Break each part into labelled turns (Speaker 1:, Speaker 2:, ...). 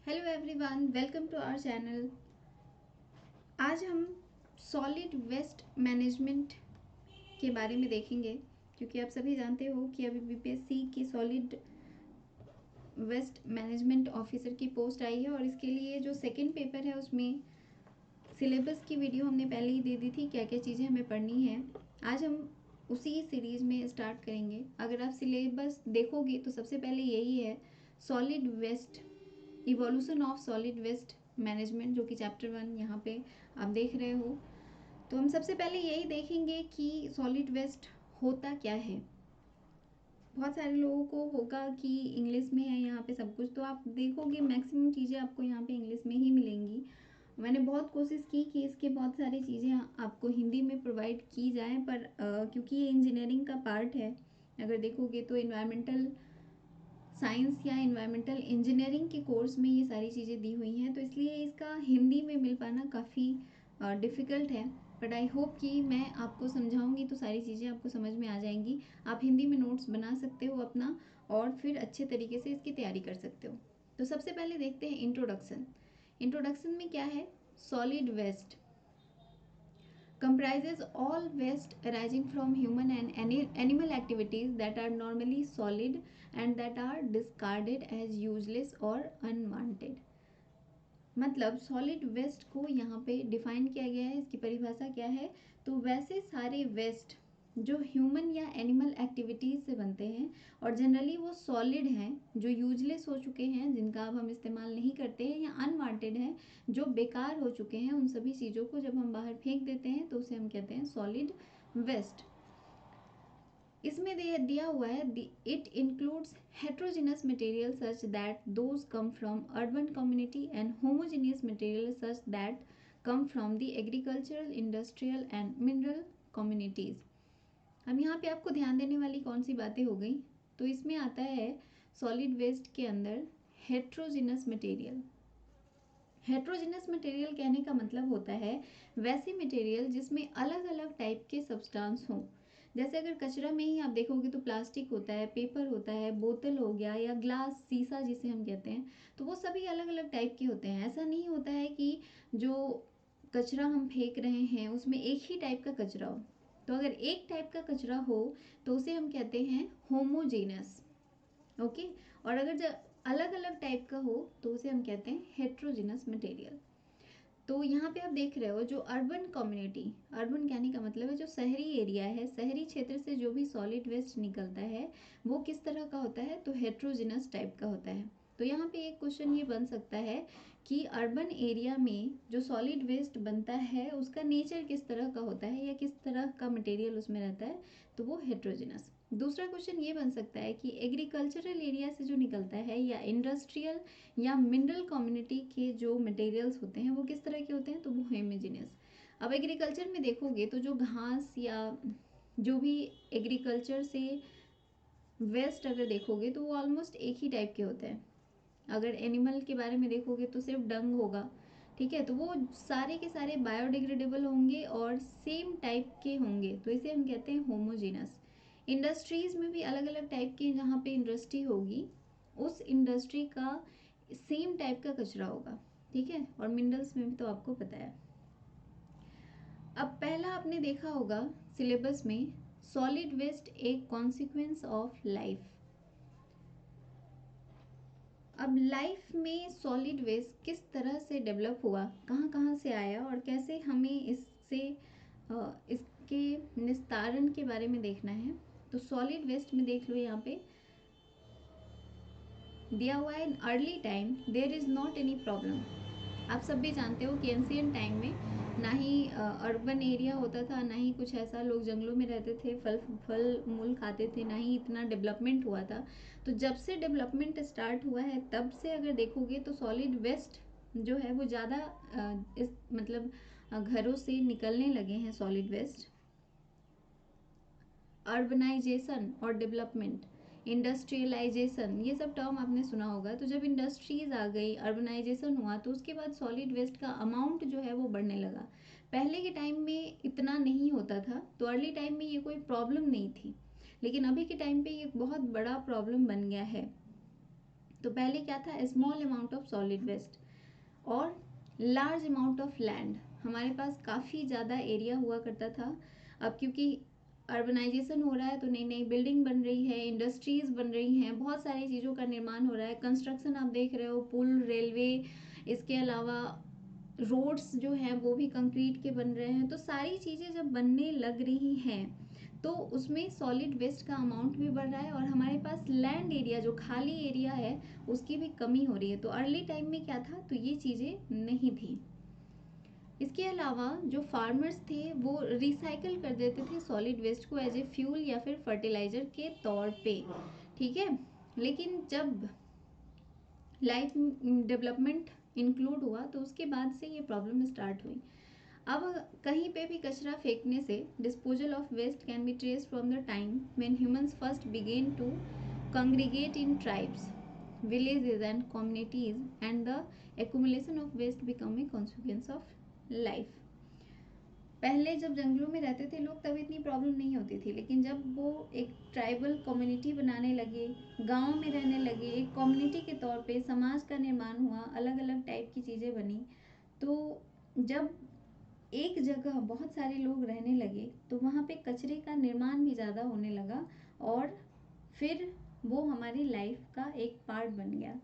Speaker 1: Hello everyone, welcome to our channel. आज हम solid waste management के बारे में देखेंगे, क्योंकि आप सभी जानते हो कि अभी बीपीएससी की सॉलिड वेस्ट मैनेजमेंट ऑफिसर की पोस्ट आई है और इसके लिए जो सेकंड पेपर है उसमें सिलेबस की वीडियो हमने पहले ही दे दी थी, क्या क्या चीज़ें हमें पढ़नी है। आज हम उसी सीरीज़ में स्टार्ट करेंगे। अगर आप सिलेबस देखोगे तो सबसे पहले यही है, solid waste, evolution of solid waste management, जो कि चैप्टर 1 यहाँ पे आप देख रहे हो। तो हम सबसे पहले यही देखेंगे कि सॉलिड वेस्ट होता क्या है। बहुत सारे लोगों को होगा कि इंग्लिश में है यहाँ पे सब कुछ, तो आप देखोगे मैक्सिमम चीज़ें आपको यहाँ पे इंग्लिश में ही मिलेंगी। मैंने बहुत कोशिश की कि इसके बहुत सारी चीज़ें आपको हिंदी में प्रोवाइड की जाएं, पर क्योंकि ये इंजीनियरिंग का पार्ट है, अगर देखोगे तो इन्वायरमेंटल साइंस या इन्वायरमेंटल इंजीनियरिंग के कोर्स में ये सारी चीज़ें दी हुई हैं, तो इसलिए इसका हिंदी में मिल पाना काफ़ी डिफ़िकल्ट है। बट आई होप कि मैं आपको समझाऊंगी तो सारी चीज़ें आपको समझ में आ जाएंगी। आप हिंदी में नोट्स बना सकते हो अपना और फिर अच्छे तरीके से इसकी तैयारी कर सकते हो। तो सबसे पहले देखते हैं इंट्रोडक्शन। इंट्रोडक्शन में क्या है, solid waste comprises all waste arising from human and animal activities that are normally solid and that are discarded as useless or unwanted। मतलब सॉलिड वेस्ट को यहाँ पे डिफाइन किया गया है, इसकी परिभाषा क्या है, तो वैसे सारे वेस्ट जो ह्यूमन या एनिमल एक्टिविटीज़ से बनते हैं और जनरली वो सॉलिड हैं, जो यूजलेस हो चुके हैं, जिनका अब हम इस्तेमाल नहीं करते हैं, या अनवांटेड हैं, जो बेकार हो चुके हैं, उन सभी चीज़ों को जब हम बाहर फेंक देते हैं तो उसे हम कहते हैं सॉलिड वेस्ट। इसमें दिया हुआ है, it includes heterogeneous material such that those come from urban community and homogeneous material such that come from the agricultural, industrial and mineral communities। अब यहाँ पे आपको ध्यान देने वाली कौन सी बातें हो गई, तो इसमें आता है सॉलिड वेस्ट के अंदर हेट्रोजिनस मटेरियल। हेट्रोजिनस मटेरियल कहने का मतलब होता है वैसे मटेरियल जिसमें अलग अलग टाइप के सब्सटेंस हों। जैसे अगर कचरा में ही आप देखोगे तो प्लास्टिक होता है, पेपर होता है, बोतल हो गया, या ग्लास, शीशा जिसे हम कहते हैं, तो वो सभी अलग अलग टाइप के होते हैं। ऐसा नहीं होता है कि जो कचरा हम फेंक रहे हैं उसमें एक ही टाइप का कचरा हो। तो अगर एक टाइप का कचरा हो तो उसे हम कहते हैं होमोजेनस, ओके। और अगर जब अलग अलग टाइप का हो तो उसे हम कहते हैं हेट्रोजिनस मटेरियल। तो यहाँ पे आप देख रहे हो जो अर्बन कम्युनिटी, अर्बन कहने का मतलब है जो शहरी एरिया है, शहरी क्षेत्र से जो भी सॉलिड वेस्ट निकलता है वो किस तरह का होता है, तो हेट्रोजिनस टाइप का होता है। तो यहाँ पे एक क्वेश्चन ये बन सकता है कि अर्बन एरिया में जो सॉलिड वेस्ट बनता है उसका नेचर किस तरह का होता है या किस तरह का मटेरियल उसमें रहता है, तो वो हेट्रोजिनस। दूसरा क्वेश्चन ये बन सकता है कि एग्रीकल्चरल एरिया से जो निकलता है या इंडस्ट्रियल या मिनरल कम्युनिटी के जो मटेरियल्स होते हैं वो किस तरह के होते हैं, तो वो होमोजेनियस। अब एग्रीकल्चर में देखोगे तो जो घास या जो भी एग्रीकल्चर से वेस्ट अगर देखोगे तो वो ऑलमोस्ट एक ही टाइप के होते हैं। अगर एनिमल के बारे में देखोगे तो सिर्फ डंग होगा, ठीक है, तो वो सारे के सारे बायोडिग्रेडेबल होंगे और सेम टाइप के होंगे, तो इसे हम कहते हैं होमोजेनस। इंडस्ट्रीज में भी अलग अलग टाइप की, जहाँ पे इंडस्ट्री होगी उस इंडस्ट्री का सेम टाइप का कचरा होगा, ठीक है। और मिनरल्स में भी तो आपको पता है। अब पहला आपने देखा होगा सिलेबस में, सॉलिड वेस्ट एक कॉन्सिक्वेंस ऑफ लाइफ। अब लाइफ में सॉलिड वेस्ट किस तरह से डेवलप हुआ, कहाँ कहाँ से आया और कैसे हमें इससे इसके निस्तारण के बारे में देखना है। तो सॉलिड वेस्ट में देख लो, यहाँ पे दिया हुआ है, in early time there is not any problem. आप सब भी जानते हो कि एंशियंट टाइम में ना ही अर्बन एरिया होता था, ना ही कुछ ऐसा, लोग जंगलों में रहते थे, फल मूल खाते थे, ना ही इतना डेवलपमेंट हुआ था। तो जब से डेवलपमेंट स्टार्ट हुआ है तब से अगर देखोगे तो सॉलिड वेस्ट जो है वो ज़्यादा इस मतलब घरों से निकलने लगे हैं सॉलिड वेस्ट। अर्बनाइजेशन और डेवलपमेंट, इंडस्ट्रियलाइजेशन, ये सब टर्म आपने सुना होगा। तो जब इंडस्ट्रीज आ गई, अर्बनाइजेशन हुआ, तो उसके बाद सॉलिड वेस्ट का अमाउंट जो है वो बढ़ने लगा। पहले के टाइम में इतना नहीं होता था, तो अर्ली टाइम में ये कोई प्रॉब्लम नहीं थी, लेकिन अभी के टाइम पे ये बहुत बड़ा प्रॉब्लम बन गया है। तो पहले क्या था, small amount of solid waste और लार्ज अमाउंट ऑफ लैंड, हमारे पास काफ़ी ज़्यादा एरिया हुआ करता था। अब क्योंकि अर्बनाइजेशन हो रहा है तो नई नई बिल्डिंग बन रही है, इंडस्ट्रीज़ बन रही हैं, बहुत सारी चीज़ों का निर्माण हो रहा है, कंस्ट्रक्शन आप देख रहे हो, पुल, रेलवे, इसके अलावा रोड्स जो हैं वो भी कंक्रीट के बन रहे हैं। तो सारी चीज़ें जब बनने लग रही हैं तो उसमें सॉलिड वेस्ट का अमाउंट भी बढ़ रहा है और हमारे पास लैंड एरिया, जो खाली एरिया है, उसकी भी कमी हो रही है। तो अर्ली टाइम में क्या था, तो ये चीज़ें नहीं थी। इसके अलावा जो फार्मर्स थे वो रिसाइकल कर देते थे सॉलिड वेस्ट को एज ए फ्यूल या फिर फर्टिलाइजर के तौर पे, ठीक है। लेकिन जब लाइफ डेवलपमेंट इंक्लूड हुआ तो उसके बाद से ये प्रॉब्लम स्टार्ट हुई। अब कहीं पे भी कचरा फेंकने से disposal of waste can be traced from the time when humans first began to congregate in tribes, villages and communities, and the accumulation of waste become a consequence of life. पहले जब जंगलों में रहते थे लोग तब इतनी प्रॉब्लम नहीं होती थी, लेकिन जब वो एक ट्राइबल कम्युनिटी बनाने लगे, गांव में रहने लगे, एक कम्युनिटी के तौर पे समाज का निर्माण हुआ, अलग अलग टाइप की चीज़ें बनी, तो जब एक जगह बहुत सारे लोग रहने लगे तो वहाँ पे कचरे का निर्माण भी ज़्यादा होने लगा और फिर वो हमारी लाइफ का एक पार्ट बन गया।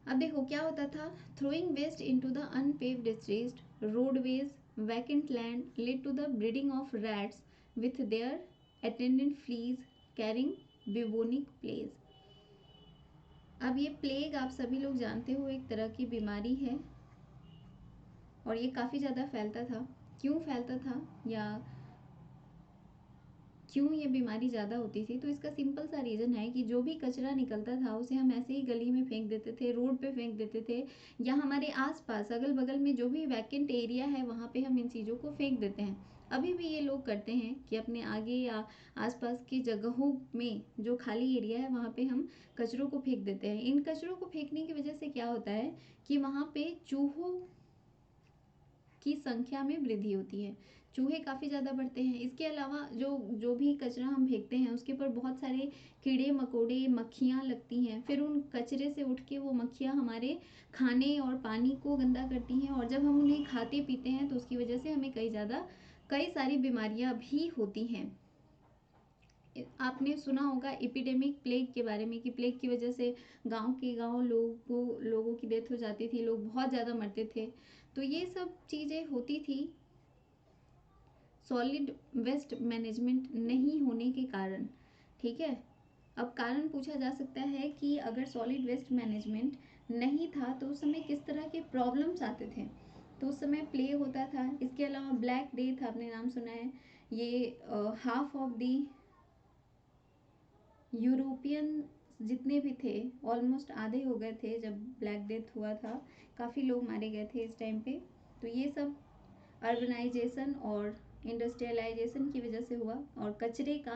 Speaker 1: अब देखो क्या होता था, throwing waste into the unpaved streets, roadways, vacant land led to the breeding of rats with their attendant fleas carrying bubonic plague. अब ये प्लेग आप सभी लोग जानते हो एक तरह की बीमारी है और ये काफ़ी ज़्यादा फैलता था। क्यों फैलता था या क्यों ये बीमारी ज़्यादा होती थी, तो इसका सिंपल सा रीज़न है कि जो भी कचरा निकलता था उसे हम ऐसे ही गली में फेंक देते थे, रोड पे फेंक देते थे, या हमारे आसपास अगल बगल में जो भी वैकेंट एरिया है वहाँ पे हम इन चीज़ों को फेंक देते हैं। अभी भी ये लोग करते हैं कि अपने आगे या आसपास की जगहों में जो खाली एरिया है वहाँ पे हम कचरों को फेंक देते हैं। इन कचरों को फेंकने की वजह से क्या होता है कि वहाँ पे चूहों की संख्या में वृद्धि होती है, चूहे काफ़ी ज़्यादा बढ़ते हैं। इसके अलावा जो जो भी कचरा हम फेंकते हैं उसके ऊपर बहुत सारे कीड़े मकोड़े, मक्खियाँ लगती हैं, फिर उन कचरे से उठ के वो मक्खियाँ हमारे खाने और पानी को गंदा करती हैं और जब हम उन्हें खाते पीते हैं तो उसकी वजह से हमें कई सारी बीमारियाँ भी होती हैं। आपने सुना होगा एपिडेमिक प्लेग के बारे में कि प्लेग की वजह से गांव लोगों की डेथ हो जाती थी, लोग बहुत ज़्यादा मरते थे। तो ये सब चीज़ें होती थी सॉलिड वेस्ट मैनेजमेंट नहीं होने के कारण, ठीक है। अब कारण पूछा जा सकता है कि अगर सॉलिड वेस्ट मैनेजमेंट नहीं था तो उस समय किस तरह के प्रॉब्लम्स आते थे। तो उस समय प्ले होता था, इसके अलावा ब्लैक डेथ आपने नाम सुना है, ये हाफ ऑफ दी यूरोपियन जितने भी थे ऑलमोस्ट आधे हो गए थे जब ब्लैक डेथ हुआ था, काफ़ी लोग मारे गए थे इस टाइम पे। तो ये सब अर्बनाइजेशन और इंडस्ट्रियलाइजेशन की वजह से हुआ और कचरे का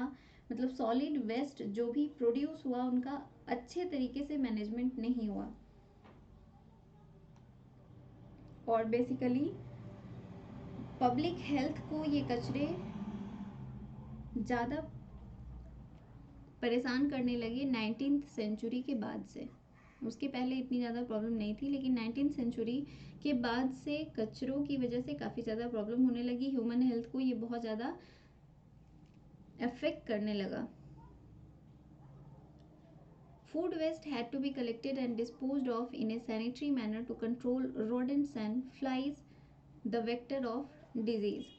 Speaker 1: मतलब सॉलिड वेस्ट जो भी प्रोड्यूस हुआ उनका अच्छे तरीके से मैनेजमेंट नहीं हुआ और बेसिकली पब्लिक हेल्थ को ये कचरे ज़्यादा परेशान करने लगे 19th सेंचुरी के बाद से। उसके पहले इतनी ज़्यादा प्रॉब्लम नहीं थी, लेकिन 19th सेंचुरी के बाद से कचरों की वजह से काफ़ी ज़्यादा प्रॉब्लम होने लगी, ह्यूमन हेल्थ को ये बहुत ज़्यादा अफेक्ट करने लगा। Food waste had to be collected and disposed of in a sanitary manner to control rodents and flies, the vector of disease.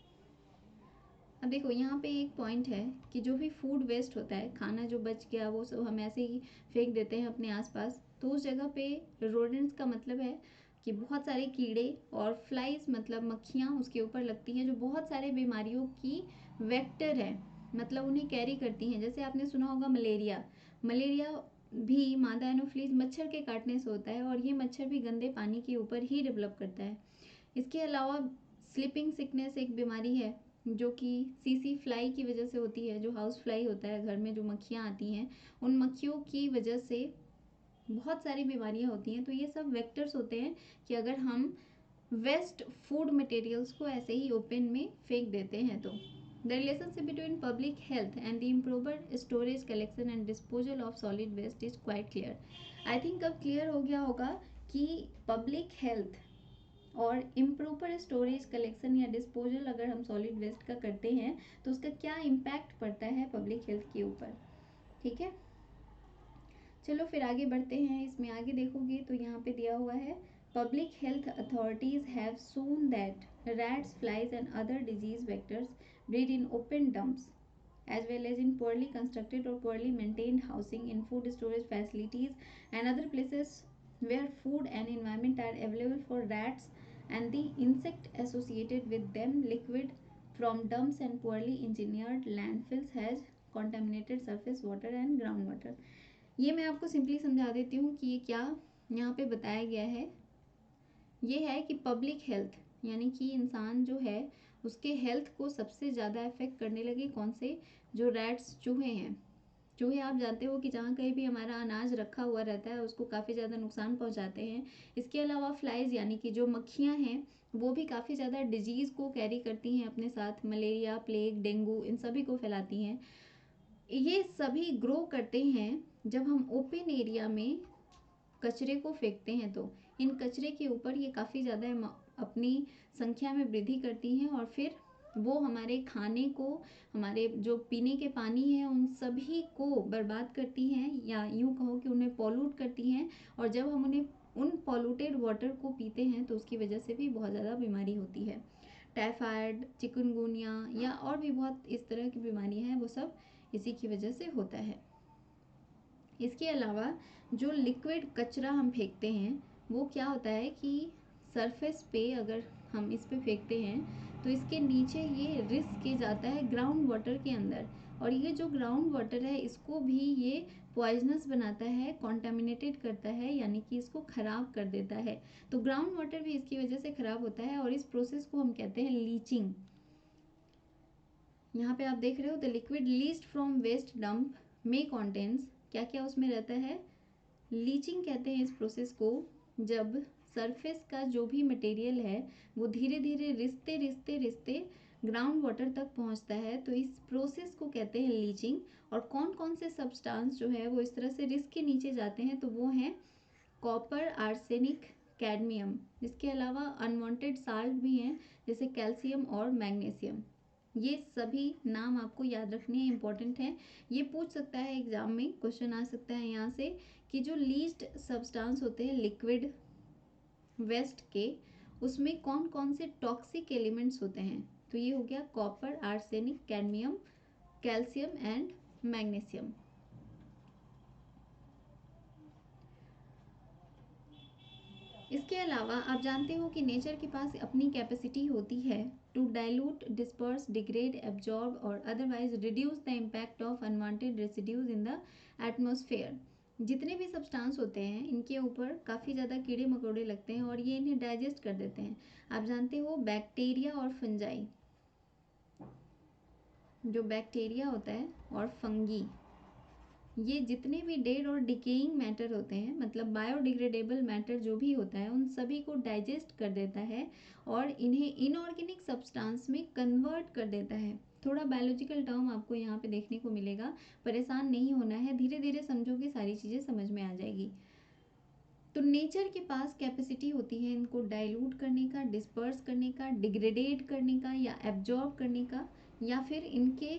Speaker 1: अब देखो यहाँ पे एक पॉइंट है कि जो भी फूड वेस्ट होता है, खाना जो बच गया वो सब हम ऐसे ही फेंक देते हैं अपने आसपास, तो उस जगह पे रोडेंट्स का मतलब है कि बहुत सारे कीड़े और फ्लाइज मतलब मक्खियाँ उसके ऊपर लगती हैं जो बहुत सारे बीमारियों की वेक्टर है, मतलब उन्हें कैरी करती हैं। जैसे आपने सुना होगा मलेरिया, मलेरिया भी मादा एनोफ्लीज मच्छर के काटने से होता है और ये मच्छर भी गंदे पानी के ऊपर ही डेवलप करता है। इसके अलावा स्लीपिंग सिकनेस एक बीमारी है जो कि सीसी फ्लाई की वजह से होती है, जो हाउस फ्लाई होता है घर में जो मक्खियाँ आती हैं, उन मक्खियों की वजह से बहुत सारी बीमारियाँ होती हैं। तो ये सब वेक्टर्स होते हैं कि अगर हम वेस्ट फूड मटेरियल्स को ऐसे ही ओपन में फेंक देते हैं तो The relationship between public health and the improper storage, collection and disposal of solid waste is quite clear. I think अब clear हो गया होगा कि public health और improper storage, collection या disposal अगर हम solid waste का करते हैं तो उसका क्या impact पड़ता है public health के ऊपर. ठीक है, चलो फिर आगे बढ़ते हैं. इसमें आगे देखोगे तो यहाँ पे दिया हुआ है public health authorities have shown that rats, flies and other disease vectors breed in open dumps as well as in poorly constructed or poorly maintained housing, in food storage facilities and other places where food and environment are available for rats and the insect associated with them. Liquid from dumps and poorly engineered landfills has contaminated surface water and groundwater. ये मैं आपको simply समझा देती हूँ कि ये क्या यहाँ पे बताया गया है. ये है कि पब्लिक हेल्थ यानी कि इंसान जो है उसके हेल्थ को सबसे ज़्यादा इफेक्ट करने लगे कौन से, जो रैट्स, चूहे हैं. चूहे आप जानते हो कि जहाँ कहीं भी हमारा अनाज रखा हुआ रहता है उसको काफ़ी ज़्यादा नुकसान पहुँचाते हैं. इसके अलावा फ्लाइज यानी कि जो मक्खियाँ हैं वो भी काफ़ी ज़्यादा डिजीज़ को कैरी करती हैं अपने साथ. मलेरिया, प्लेग, डेंगू इन सभी को फैलाती हैं. ये सभी ग्रो करते हैं जब हम ओपन एरिया में कचरे को फेंकते हैं. तो इन कचरे के ऊपर ये काफ़ी ज़्यादा अपनी संख्या में वृद्धि करती हैं और फिर वो हमारे खाने को, हमारे जो पीने के पानी है उन सभी को बर्बाद करती हैं या यूँ कहो कि उन्हें पॉल्यूट करती हैं. और जब हम उन्हें उन पॉल्यूटेड वाटर को पीते हैं तो उसकी वजह से भी बहुत ज़्यादा बीमारी होती है. टाइफाइड, चिकनगुनिया या और भी बहुत इस तरह की बीमारियां हैं वो सब इसी की वजह से होता है. इसके अलावा जो लिक्विड कचरा हम फेंकते हैं वो क्या होता है कि सरफेस पे अगर हम इस पे फेंकते हैं तो इसके नीचे ये रिस्क के जाता है ग्राउंड वाटर के अंदर. और ये जो ग्राउंड वाटर है इसको भी ये पॉइजनस बनाता है, कॉन्टामिनेटेड करता है यानी कि इसको ख़राब कर देता है. तो ग्राउंड वाटर भी इसकी वजह से ख़राब होता है और इस प्रोसेस को हम कहते हैं लीचिंग. यहाँ पे आप देख रहे हो the liquid leached from waste dump में कॉन्टेंस, क्या क्या उसमें रहता है, लीचिंग कहते हैं इस प्रोसेस को. जब सरफेस का जो भी मटेरियल है वो धीरे धीरे रिश्ते रिश्ते रिश्ते ग्राउंड वाटर तक पहुंचता है तो इस प्रोसेस को कहते हैं लीचिंग. और कौन कौन से सब्सटेंस जो है वो इस तरह से रिस्क के नीचे जाते हैं तो वो हैं कॉपर, आर्सेनिक, कैडमियम. इसके अलावा अनवांटेड साल्ट भी हैं जैसे कैल्शियम और मैग्नीशियम. ये सभी नाम आपको याद रखने हैं, इंपॉर्टेंट हैं. ये पूछ सकता है एग्जाम में, क्वेश्चन आ सकता है यहाँ से कि जो लीस्ट सब्सटेंस होते हैं लिक्विड वेस्ट के उसमें कौन कौन से टॉक्सिक एलिमेंट्स होते हैं. तो ये हो गया copper, arsenic, cadmium, calcium and magnesium. इसके अलावा आप जानते हो कि नेचर के पास अपनी कैपेसिटी होती है to dilute, disperse, degrade, absorb और otherwise reduce the impact of unwanted residues in the atmosphere. जितने भी सब्सटेंस होते हैं इनके ऊपर काफ़ी ज़्यादा कीड़े मकोड़े लगते हैं और ये इन्हें डाइजेस्ट कर देते हैं. आप जानते हो बैक्टीरिया और फंजाई, जो बैक्टीरिया होता है और फंगी, ये जितने भी डेड और डिकेइंग मैटर होते हैं मतलब बायोडिग्रेडेबल मैटर जो भी होता है उन सभी को डाइजेस्ट कर देता है और इन्हें इनऑर्गेनिक सब्सटेंस में कन्वर्ट कर देता है. थोड़ा बायोलॉजिकल टर्म आपको यहाँ पे देखने को मिलेगा, परेशान नहीं होना है, धीरे धीरे समझोगे सारी चीज़ें समझ में आ जाएगी. तो नेचर के पास कैपेसिटी होती है इनको डाइल्यूट करने का, डिस्पर्स करने का, डिग्रेडेट करने का या एब्जॉर्ब करने का या फिर इनके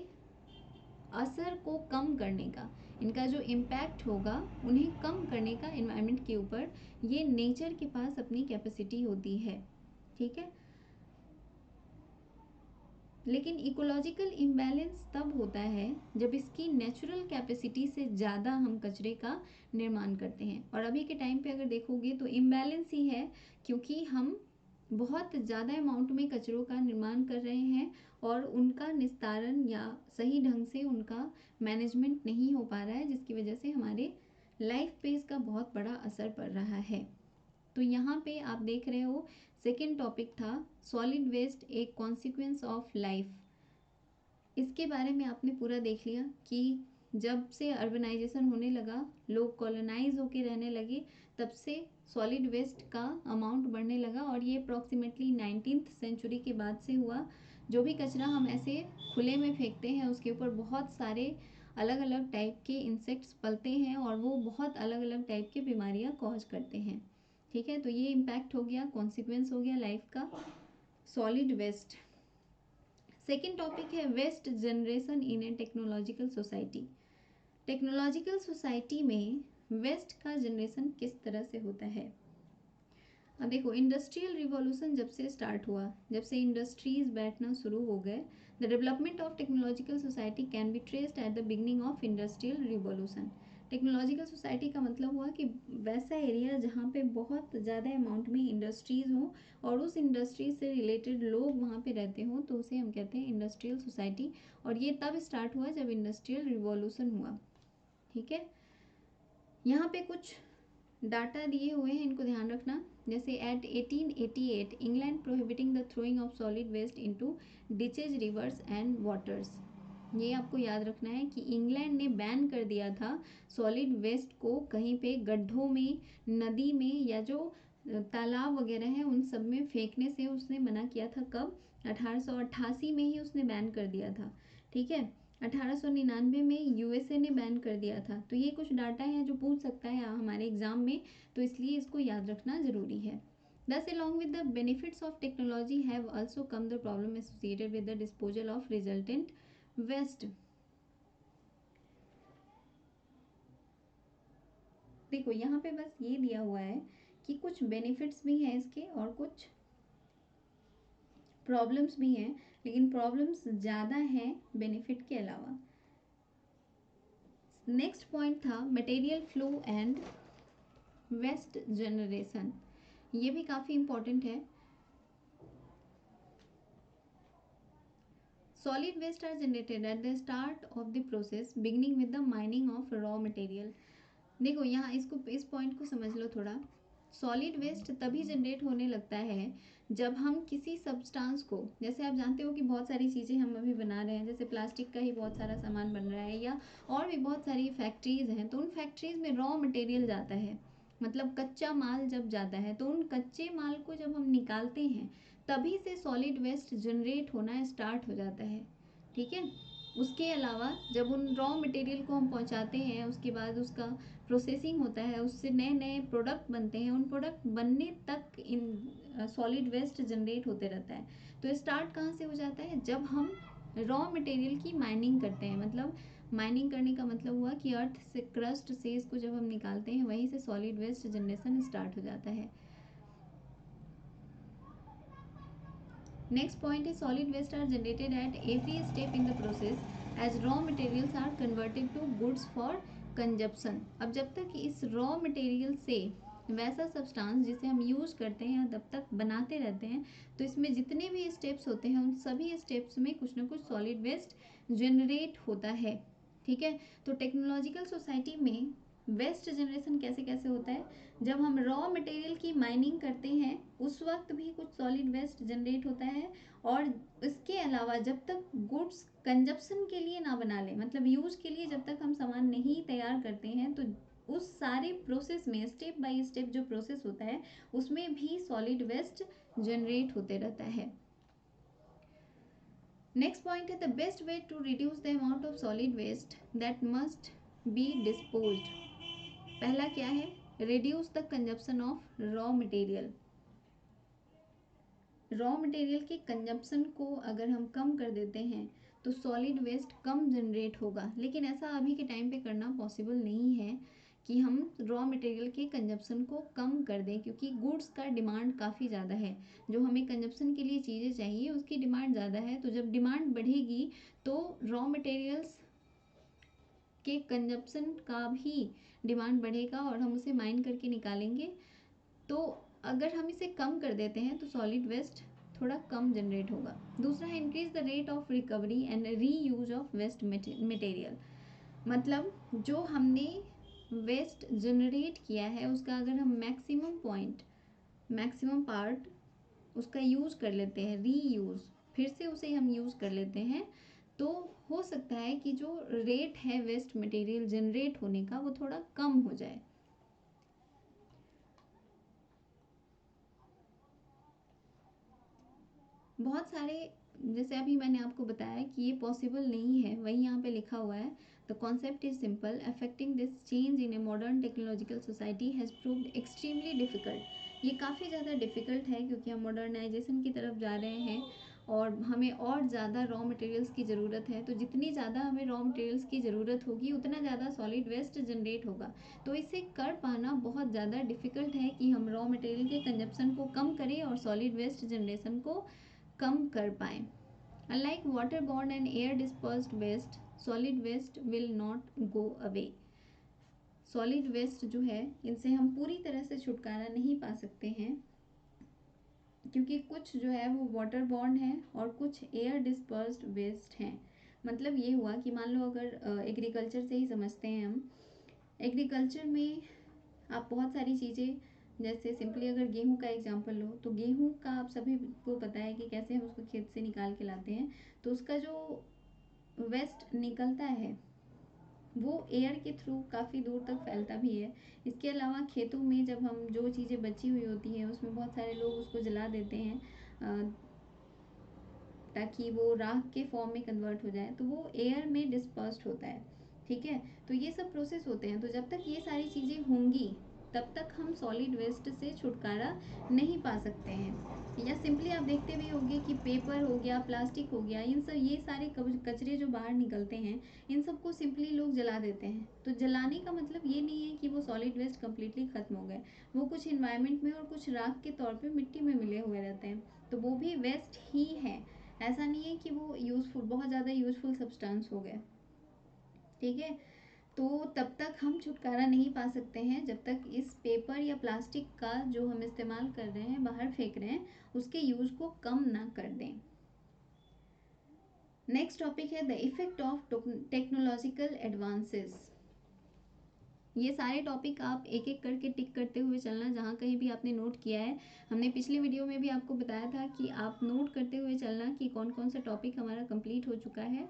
Speaker 1: असर को कम करने का, इनका जो इम्पैक्ट होगा उन्हें कम करने का एनवायरनमेंट के ऊपर. ये नेचर के पास अपनी कैपेसिटी होती है. ठीक है, लेकिन इकोलॉजिकल इम्बैलेंस तब होता है जब इसकी नेचुरल कैपेसिटी से ज़्यादा हम कचरे का निर्माण करते हैं. और अभी के टाइम पे अगर देखोगे तो इम्बैलेंस ही है क्योंकि हम बहुत ज़्यादा अमाउंट में कचरों का निर्माण कर रहे हैं और उनका निस्तारण या सही ढंग से उनका मैनेजमेंट नहीं हो पा रहा है जिसकी वजह से हमारे लाइफ पे इसका बहुत बड़ा असर पड़ रहा है. तो यहाँ पे आप देख रहे हो सेकेंड टॉपिक था सॉलिड वेस्ट एक कॉन्सिक्वेंस ऑफ लाइफ. इसके बारे में आपने पूरा देख लिया कि जब से अर्बनाइजेशन होने लगा, लोग कॉलोनाइज होके रहने लगे, तब से सॉलिड वेस्ट का अमाउंट बढ़ने लगा और ये अप्रॉक्सीमेटली 19th सेंचुरी के बाद से हुआ जो भी कचरा हम ऐसे खुले में फेंकते हैं उसके ऊपर बहुत सारे अलग अलग टाइप के इंसेक्ट्स पलते हैं और वो बहुत अलग अलग टाइप की बीमारियां कॉज करते हैं। ठीक है, तो ये इम्पैक्ट हो गया, कॉन्सिक्वेंस हो गया लाइफ का। Solid waste. सेकेंड टॉपिक है waste generation in a technological society. Technological society में वेस्ट का जनरेशन किस तरह से होता है। अब देखो, इंडस्ट्रियल रिवॉल्यूशन जब से स्टार्ट हुआ, जब से इंडस्ट्रीज बैठना शुरू हो गए, the development of technological society can be traced at the beginning of industrial revolution. Technological society का मतलब हुआ कि वैसा एरिया जहाँ पे बहुत ज़्यादा अमाउंट में इंडस्ट्रीज़ हों और उस इंडस्ट्री से रिलेटेड लोग वहाँ पे रहते हों, तो उसे हम कहते हैं इंडस्ट्रियल सोसाइटी। और ये तब स्टार्ट हुआ जब इंडस्ट्रियल रिवॉल्यूशन हुआ। ठीक है, यहाँ पे कुछ डाटा दिए हुए हैं, इनको ध्यान रखना। जैसे at 1888 England prohibiting the throwing of solid waste into ditches, rivers and waters. ये आपको याद रखना है कि इंग्लैंड ने बैन कर दिया था सॉलिड वेस्ट को कहीं पे गड्ढों में, नदी में या जो तालाब वगैरह हैं उन सब में फेंकने से उसने मना किया था। कब? 1888 में ही उसने बैन कर दिया था। ठीक है, 1899 में यूएसए ने बैन कर दिया था। तो ये कुछ डाटा है जो पूछ सकता है हमारे एग्जाम में, तो इसलिए इसको याद रखना जरूरी है। Thus, along with the benefits of technology have also come the problem associated with the disposal of resultant waste. देखो यहाँ पे बस ये दिया हुआ है कि कुछ बेनिफिट्स भी हैं इसके और कुछ प्रॉब्लम्स भी हैं, लेकिन प्रॉब्लम्स ज़्यादा हैं बेनिफिट के अलावा। नेक्स्ट पॉइंट था material flow and waste generation. ये भी काफ़ी इंपॉर्टेंट है। Solid waste are generated at the start of the process beginning with the mining of raw material. देखो यहाँ इसको, इस पॉइंट को समझ लो थोड़ा। सॉलिड वेस्ट तभी जनरेट होने लगता है जब हम किसी सब्सटेंस को, जैसे आप जानते हो कि बहुत सारी चीज़ें हम अभी बना रहे हैं, जैसे प्लास्टिक का ही बहुत सारा सामान बन रहा है या और भी बहुत सारी फैक्ट्रीज़ हैं, तो उन फैक्ट्रीज़ में रॉ मटेरियल जाता है, मतलब कच्चा माल जब जाता है, तो उन कच्चे माल को जब हम निकालते हैं तभी से सॉलिड वेस्ट जनरेट होना स्टार्ट हो जाता है। ठीक है, उसके अलावा जब उन रॉ मटेरियल को हम पहुंचाते हैं, उसके बाद उसका प्रोसेसिंग होता है, उससे नए नए प्रोडक्ट बनते हैं, उन प्रोडक्ट बनने तक इन सॉलिड वेस्ट जनरेट होते रहता है। तो स्टार्ट कहाँ से हो जाता है? जब हम रॉ मटेरियल की माइनिंग करते हैं। मतलब माइनिंग करने का मतलब हुआ कि अर्थ से, क्रस्ट से इसको जब हम निकालते हैं, वहीं से सॉलिड वेस्ट जनरेशन स्टार्ट हो जाता है। नेक्स्ट पॉइंट है solid waste are generated at every step in the process as raw materials are converted to goods for consumption. अब जब तक इस रॉ मटेरियल से वैसा सब्सटेंस जिसे हम यूज करते हैं तब तक बनाते रहते हैं, तो इसमें जितने भी स्टेप्स होते हैं उन सभी स्टेप्स में कुछ ना कुछ सॉलिड वेस्ट जनरेट होता है। ठीक है, तो टेक्नोलॉजिकल सोसाइटी में वेस्ट जनरेशन कैसे कैसे होता है? जब हम रॉ मटेरियल की माइनिंग करते हैं उस वक्त भी कुछ सॉलिड वेस्ट जनरेट होता है, और इसके अलावा जब तक गुड्स कंजप्शन के लिए ना बना लें, मतलब यूज के लिए जब तक हम सामान नहीं तैयार करते हैं, तो उस सारे प्रोसेस में स्टेप बाय स्टेप जो प्रोसेस होता है उसमें भी सॉलिड वेस्ट जनरेट होते रहता है। नेक्स्ट पॉइंट है the best way to reduce the amount of solid waste that must be disposed. पहला क्या है? Reduce the consumption of raw material. Raw material के कंजप्शन को अगर हम कम कर देते हैं तो सॉलिड वेस्ट कम जनरेट होगा, लेकिन ऐसा अभी के टाइम पे करना पॉसिबल नहीं है कि हम रॉ मटेरियल के कंजप्शन को कम कर दें, क्योंकि गुड्स का डिमांड काफ़ी ज़्यादा है। जो हमें कंजप्शन के लिए चीज़ें चाहिए उसकी डिमांड ज़्यादा है, तो जब डिमांड बढ़ेगी तो रॉ मटेरियल्स के कंजप्शन का भी डिमांड बढ़ेगा और हम उसे माइन करके निकालेंगे। तो अगर हम इसे कम कर देते हैं तो सॉलिड वेस्ट थोड़ा कम जनरेट होगा। दूसरा है increase the rate of recovery and re use of waste material. मतलब जो हमने वेस्ट जनरेट किया है उसका अगर हम मैक्सिमम पार्ट उसका यूज कर लेते हैं, री यूज, फिर से उसे हम यूज कर लेते हैं, तो हो सकता है कि जो रेट है वेस्ट मटेरियल जनरेट होने का वो थोड़ा कम हो जाए। बहुत सारे जैसे अभी मैंने आपको बताया कि ये पॉसिबल नहीं है, वही यहाँ पे लिखा हुआ है, the concept is simple, affecting this change in a modern technological society has proved extremely difficult. ये काफ़ी ज़्यादा डिफ़िकल्ट है क्योंकि हम मॉडर्नाइजेशन की तरफ जा रहे हैं और हमें और ज़्यादा रॉ मटेरियल्स की ज़रूरत है। तो जितनी ज़्यादा हमें रॉ मटेरियल्स की ज़रूरत होगी उतना ज़्यादा सॉलिड वेस्ट जनरेट होगा। तो इसे कर पाना बहुत ज़्यादा डिफ़िकल्ट है कि हम रॉ मटेरियल के कंजप्शन को कम करें और सॉलिड वेस्ट जनरेशन को कम कर पाएँ। Unlike waterborne and air dispersed waste, solid waste will not go away. Solid waste जो है इनसे हम पूरी तरह से छुटकारा नहीं पा सकते हैं क्योंकि कुछ जो है वो वाटर बॉर्न है और कुछ एयर डिस्पर्स्ड वेस्ट हैं। मतलब ये हुआ कि मान लो अगर एग्रीकल्चर से ही समझते हैं हम, एग्रीकल्चर में आप बहुत सारी चीज़ें, जैसे सिंपली अगर गेहूं का एग्जांपल लो तो गेहूं का आप सभी को पता है कि कैसे हम उसको खेत से निकाल के लाते हैं। तो उसका जो वेस्ट निकलता है वो एयर के थ्रू काफ़ी दूर तक फैलता भी है। इसके अलावा खेतों में जब हम जो चीज़ें बची हुई होती हैं उसमें बहुत सारे लोग उसको जला देते हैं ताकि वो राख के फॉर्म में कन्वर्ट हो जाए, तो वो एयर में डिस्पर्स्ड होता है। ठीक है, तो ये सब प्रोसेस होते हैं। तो जब तक ये सारी चीज़ें होंगी तब तक हम सॉलिड वेस्ट से छुटकारा नहीं पा सकते हैं। या सिंपली आप देखते भी होंगे कि पेपर हो गया, प्लास्टिक हो गया, इन सब ये सारे कचरे जो बाहर निकलते हैं इन सबको सिंपली लोग जला देते हैं। तो जलाने का मतलब ये नहीं है कि वो सॉलिड वेस्ट कम्प्लीटली ख़त्म हो गए, वो कुछ इन्वायरमेंट में और कुछ राख के तौर पे मिट्टी में मिले हुए रहते हैं, तो वो भी वेस्ट ही है। ऐसा नहीं है कि वो यूज़फुल, बहुत ज़्यादा यूज़फुल सब्सटेंस हो गए। ठीक है, तो तब तक हम छुटकारा नहीं पा सकते हैं जब तक इस पेपर या प्लास्टिक का जो हम इस्तेमाल कर रहे हैं, बाहर फेंक रहे हैं, उसके यूज़ को कम ना कर दें। नेक्स्ट टॉपिक है the effect of technological advances. ये सारे टॉपिक आप एक एक करके टिक करते हुए चलना, जहाँ कहीं भी आपने नोट किया है। हमने पिछले वीडियो में भी आपको बताया था कि आप नोट करते हुए चलना कि कौन कौन सा टॉपिक हमारा कंप्लीट हो चुका है।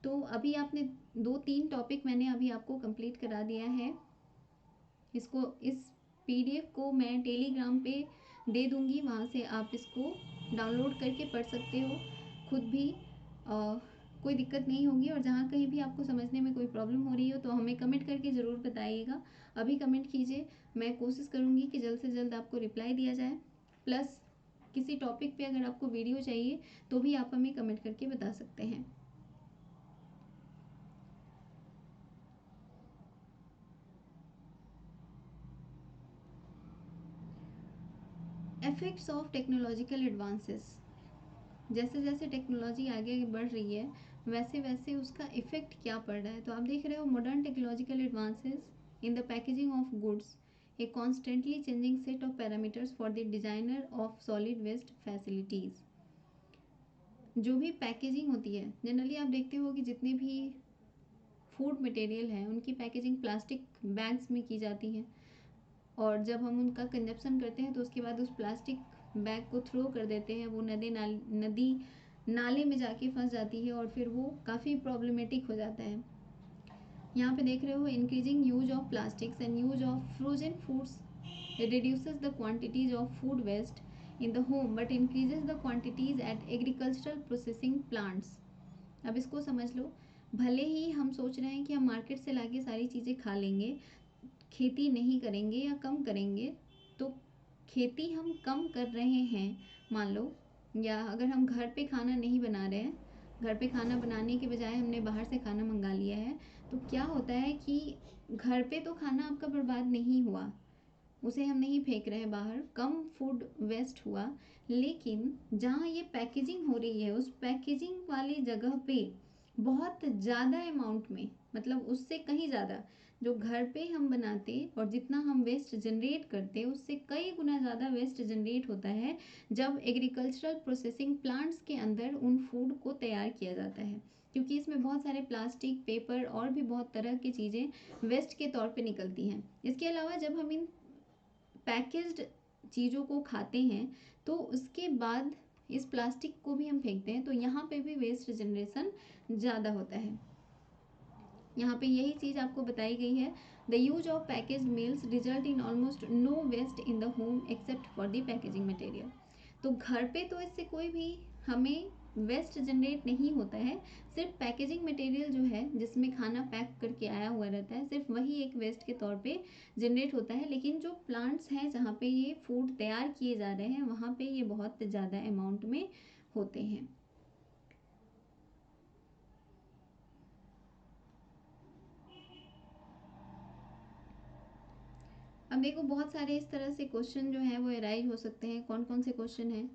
Speaker 1: तो अभी आपने 2-3 टॉपिक मैंने अभी आपको कंप्लीट करा दिया है। इस पीडीएफ को मैं टेलीग्राम पे दे दूँगी, वहाँ से आप इसको डाउनलोड करके पढ़ सकते हो खुद भी। कोई दिक्कत नहीं होगी। और जहाँ कहीं भी आपको समझने में कोई प्रॉब्लम हो रही हो तो हमें कमेंट करके ज़रूर बताइएगा। अभी कमेंट कीजिए, मैं कोशिश करूँगी कि जल्द से जल्द आपको रिप्लाई दिया जाए। प्लस किसी टॉपिक पे अगर आपको वीडियो चाहिए तो भी आप हमें कमेंट करके बता सकते हैं। Effects of technological advances. जैसे जैसे टेक्नोलॉजी आगे बढ़ रही है वैसे वैसे उसका इफेक्ट क्या पड़ रहा है। तो आप देख रहे हो modern technological advances in the packaging of goods, a constantly changing set of parameters for the designer of solid waste facilities. जो भी पैकेजिंग होती है, जनरली आप देखते हो कि जितने भी फूड मटेरियल है उनकी पैकेजिंग प्लास्टिक बैग्स में की जाती है, और जब हम उनका कंजप्शन करते हैं तो उसके बाद उस प्लास्टिक बैग को थ्रो कर देते हैं, वो नदी नाले में जाके फंस जाती है और फिर वो काफ़ी प्रॉब्लमेटिक हो जाता है। यहाँ पे देख रहे हो increasing use of plastics and use of frozen foods reduces the quantities of food waste in the home but increases the quantities at agricultural processing plants। अब इसको समझ लो, भले ही हम सोच रहे हैं कि हम मार्केट से लाके सारी चीज़ें खा लेंगे, खेती नहीं करेंगे या कम करेंगे, तो खेती हम कम कर रहे हैं मान लो, या अगर हम घर पे खाना नहीं बना रहे हैं, घर पे खाना बनाने के बजाय हमने बाहर से खाना मंगा लिया है, तो क्या होता है कि घर पे तो खाना आपका बर्बाद नहीं हुआ, उसे हम नहीं फेंक रहे हैं बाहर, कम फूड वेस्ट हुआ, लेकिन जहाँ ये पैकेजिंग हो रही है उस पैकेजिंग वाली जगह पे बहुत ज़्यादा अमाउंट में, मतलब उससे कहीं ज़्यादा जो घर पे हम बनाते और जितना हम वेस्ट जनरेट करते उससे कई गुना ज़्यादा वेस्ट जनरेट होता है जब एग्रीकल्चरल प्रोसेसिंग प्लांट्स के अंदर उन फूड को तैयार किया जाता है, क्योंकि इसमें बहुत सारे प्लास्टिक, पेपर और भी बहुत तरह की चीज़ें वेस्ट के तौर पे निकलती हैं। इसके अलावा जब हम इन पैकेज्ड चीज़ों को खाते हैं तो उसके बाद इस प्लास्टिक को भी हम फेंकते हैं, तो यहाँ पे भी वेस्ट जनरेशन ज़्यादा होता है। यहाँ पे यही चीज़ आपको बताई गई है, the use of package meals result in almost no waste in the home except for the packaging material. तो घर पे तो इससे कोई भी हमें वेस्ट जनरेट नहीं होता है, सिर्फ पैकेजिंग मटेरियल जो है जिसमें खाना पैक करके आया हुआ रहता है, सिर्फ वही एक वेस्ट के तौर पे जनरेट होता है। लेकिन जो प्लांट्स हैं जहाँ पे ये फूड तैयार किए जा रहे हैं वहाँ पे ये बहुत ज़्यादा अमाउंट में होते हैं। अब देखो बहुत सारे इस तरह से क्वेश्चन जो हैं वो अराइज हो सकते हैं। कौन कौन से क्वेश्चन हैं?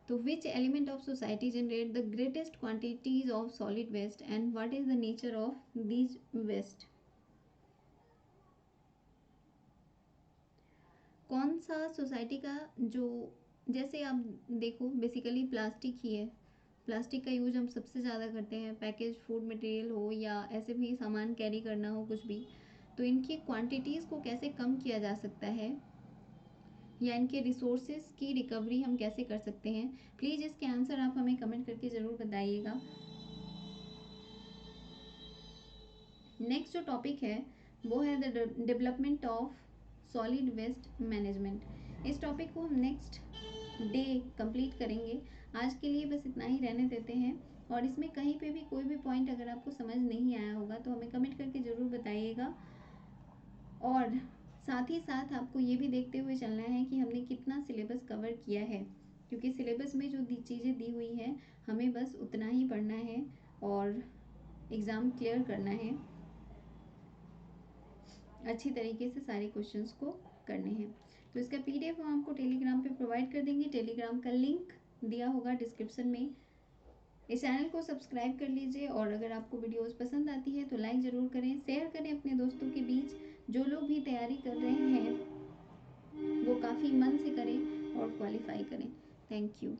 Speaker 1: तो which element of society generate the greatest quantities of solid waste and what is the nature of these waste? कौन सा सोसाइटी का जो, जैसे आप देखो बेसिकली प्लास्टिक ही है, प्लास्टिक का यूज हम सबसे ज़्यादा करते हैं, पैकेज फूड मटेरियल हो या ऐसे भी सामान कैरी करना हो कुछ भी, तो इनकी क्वांटिटीज़ को कैसे कम किया जा सकता है या इनके रिसोर्सेज की रिकवरी हम कैसे कर सकते हैं? प्लीज़ इसके आंसर आप हमें कमेंट करके ज़रूर बताइएगा। नेक्स्ट जो टॉपिक है वो है the development of solid waste management. इस टॉपिक को हम नेक्स्ट डे कंप्लीट करेंगे। आज के लिए बस इतना ही रहने देते हैं, और इसमें कहीं पे भी कोई भी पॉइंट अगर आपको समझ नहीं आया होगा तो हमें कमेंट करके ज़रूर बताइएगा। और साथ ही साथ आपको ये भी देखते हुए चलना है कि हमने कितना सिलेबस कवर किया है, क्योंकि सिलेबस में जो चीज़ें दी हुई हैं हमें बस उतना ही पढ़ना है और एग्ज़ाम क्लियर करना है, अच्छी तरीके से सारे क्वेश्चंस को करने हैं। तो इसका PDF हम आपको टेलीग्राम पे प्रोवाइड कर देंगे, टेलीग्राम का लिंक दिया होगा डिस्क्रिप्शन में। इस चैनल को सब्सक्राइब कर लीजिए, और अगर आपको वीडियोस पसंद आती है तो लाइक ज़रूर करें, शेयर करें अपने दोस्तों के बीच। जो लोग भी तैयारी कर रहे हैं वो काफ़ी मन से करें और क्वालिफाई करें। Thank you.